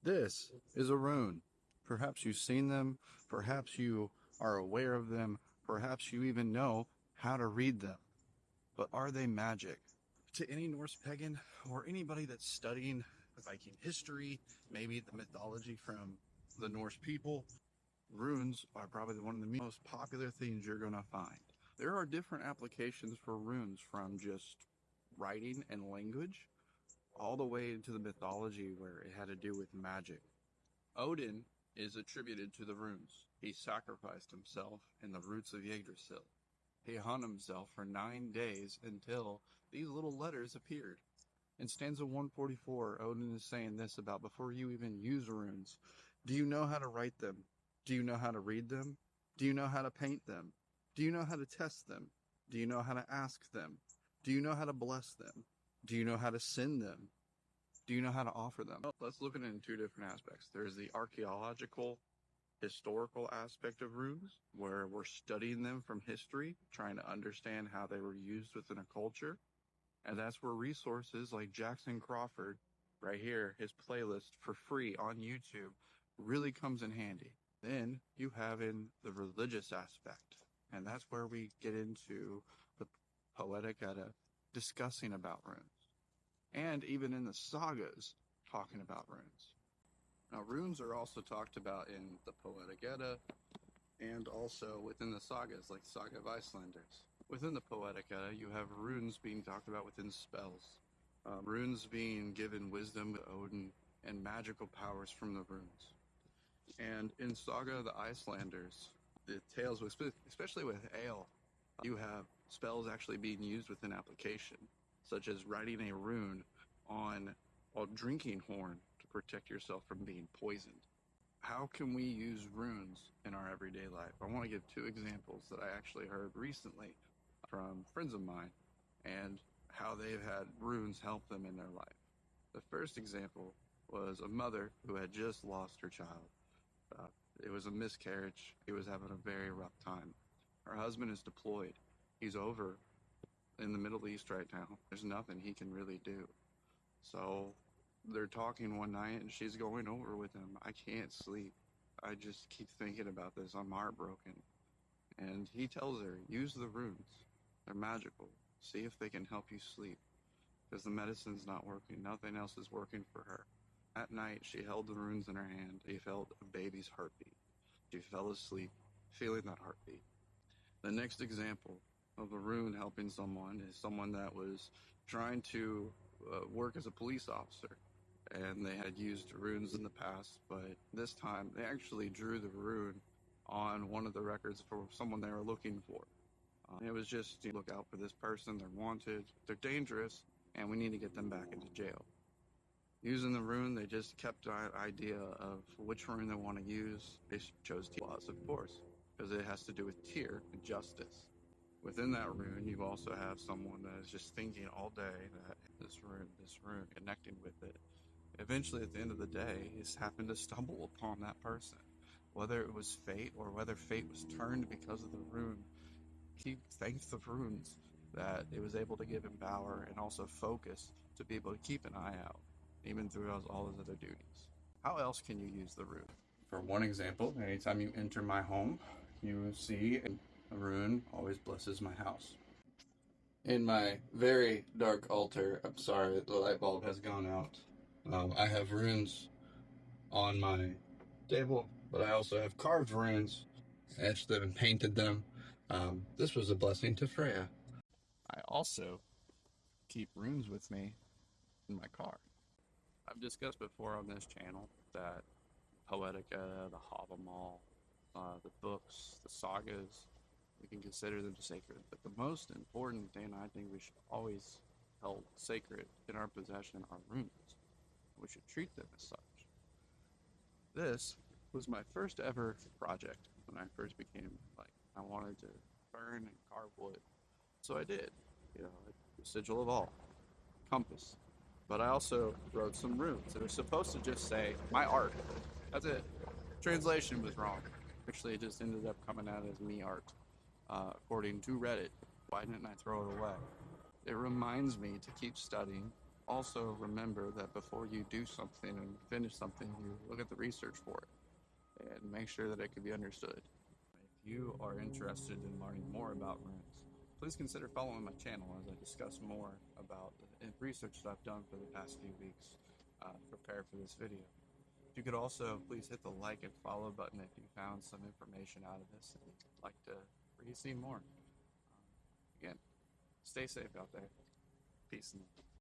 This is a rune. Perhaps you've seen them, perhaps you are aware of them, perhaps you even know how to read them. But are they magic? To any Norse pagan or anybody that's studying Viking history, maybe the mythology from the Norse people, runes are probably one of the most popular things you're going to find. There are different applications for runes, from just writing and language all the way into the mythology where it had to do with magic. Odin is attributed to the runes. He sacrificed himself in the roots of Yggdrasil. He hung himself for 9 days until these little letters appeared. In stanza 144, Odin is saying this about before you even use runes. Do you know how to write them? Do you know how to read them? Do you know how to paint them? Do you know how to test them? Do you know how to ask them? Do you know how to bless them? Do you know how to send them? Do you know how to offer them? Well, let's look at it in two different aspects. There's the archaeological, historical aspect of runes, where we're studying them from history, trying to understand how they were used within a culture. And that's where resources like Jackson Crawford, right here, his playlist for free on YouTube, really comes in handy. Then you have in the religious aspect, and that's where we get into the Poetic Edda discussing about runes, and even in the sagas talking about runes. Now, runes are also talked about in the Poetic Edda and also within the sagas, like Saga of Icelanders. Within the Poetic Edda, you have runes being talked about within spells, runes being given wisdom to Odin and magical powers from the runes. And in Saga of the Icelanders, the tales, especially with ale, you have spells actually being used within application, such as writing a rune on a drinking horn to protect yourself from being poisoned. How can we use runes in our everyday life? I want to give two examples that I actually heard recently from friends of mine and how they've had runes help them in their life. The first example was a mother who had just lost her child. It was a miscarriage. He was having a very rough time. Her husband is deployed. He's over in the Middle East right now. There's nothing he can really do. So they're talking one night and she's going over with him. I can't sleep. I just keep thinking about this. I'm heartbroken. And he tells her, use the runes. They're magical. See if they can help you sleep. Because the medicine's not working. Nothing else is working for her. At night, she held the runes in her hand. She felt a baby's heartbeat. She fell asleep, feeling that heartbeat. The next example of a rune helping someone is someone that was trying to work as a police officer. And they had used runes in the past, but this time they actually drew the rune on one of the records for someone they were looking for. It was just, look out for this person, they're wanted, they're dangerous, and we need to get them back into jail. Using the rune, they just kept an idea of which rune they want to use. They chose Tilas, of course, because it has to do with Tyr and justice. Within that rune, you also have someone that is just thinking all day that this rune, connecting with it. Eventually, at the end of the day, he's happened to stumble upon that person. Whether it was fate or whether fate was turned because of the rune, he thanked the runes that it was able to give him power and also focus to be able to keep an eye out, even through all his other duties. How else can you use the rune? For one example, anytime you enter my home, you see a rune always blesses my house. In my very dark altar, I'm sorry, the light bulb has gone out. I have runes on my table, but I also have carved runes, etched them and painted them. This was a blessing to Freya. I also keep runes with me in my car. I've discussed before on this channel that Poetica, the Havamal, the books, the sagas, we can consider them sacred. But the most important thing I think we should always hold sacred in our possession are runes. We should treat them as such. This was my first ever project when I first became, I wanted to burn and carve wood. So I did, sigil of all, compass. But I also wrote some runes that are supposed to just say, my art. That's it. Translation was wrong. Actually, it just ended up coming out as me art, according to Reddit. Why didn't I throw it away? It reminds me to keep studying Also, remember that before you do something and finish something, you look at the research for it and make sure that it can be understood. If you are interested in learning more about runes, please consider following my channel as I discuss more about the research that I've done for the past few weeks to prepare for this video. If you could also please hit the like and follow button if you found some information out of this and you'd like to see more. Again, stay safe out there. Peace and love.